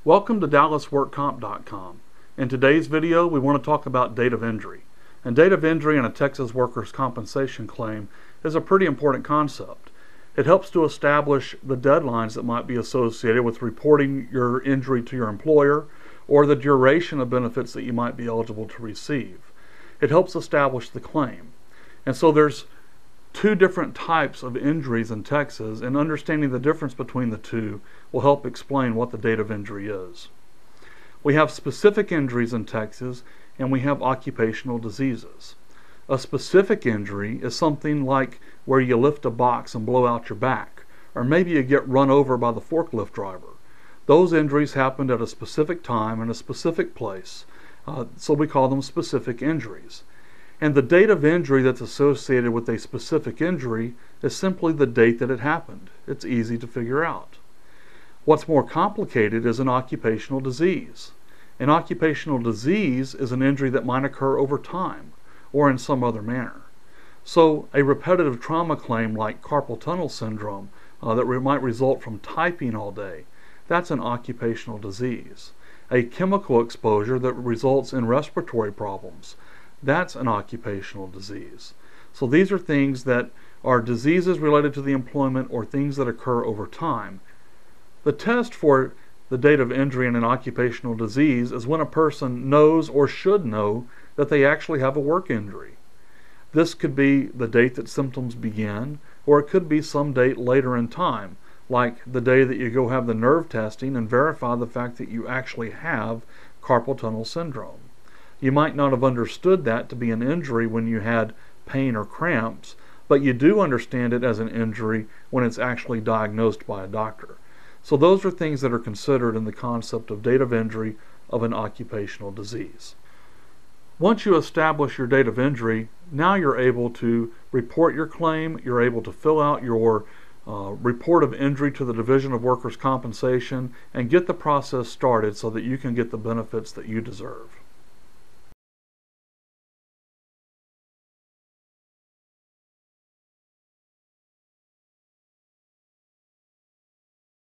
Welcome to DallasWorkComp.com. In today's video, we want to talk about date of injury. And date of injury in a Texas workers' compensation claim is a pretty important concept. It helps to establish the deadlines that might be associated with reporting your injury to your employer or the duration of benefits that you might be eligible to receive. It helps establish the claim. And so there's two different types of injuries in Texas, and understanding the difference between the two will help explain what the date of injury is. We have specific injuries in Texas, and we have occupational diseases. A specific injury is something like where you lift a box and blow out your back, or maybe you get run over by the forklift driver. Those injuries happened at a specific time in a specific place, so we call them specific injuries. And the date of injury that's associated with a specific injury is simply the date that it happened. It's easy to figure out. What's more complicated is an occupational disease. An occupational disease is an injury that might occur over time or in some other manner. So a repetitive trauma claim like carpal tunnel syndrome that might result from typing all day, that's an occupational disease. A chemical exposure that results in respiratory problems, that's an occupational disease. So these are things that are diseases related to the employment or things that occur over time. The test for the date of injury in an occupational disease is when a person knows or should know that they actually have a work injury. This could be the date that symptoms begin, or it could be some date later in time, like the day that you go have the nerve testing and verify the fact that you actually have carpal tunnel syndrome. You might not have understood that to be an injury when you had pain or cramps, but you do understand it as an injury when it's actually diagnosed by a doctor. So those are things that are considered in the concept of date of injury of an occupational disease. Once you establish your date of injury, now you're able to report your claim, you're able to fill out your report of injury to the Division of Workers' Compensation and get the process started so that you can get the benefits that you deserve.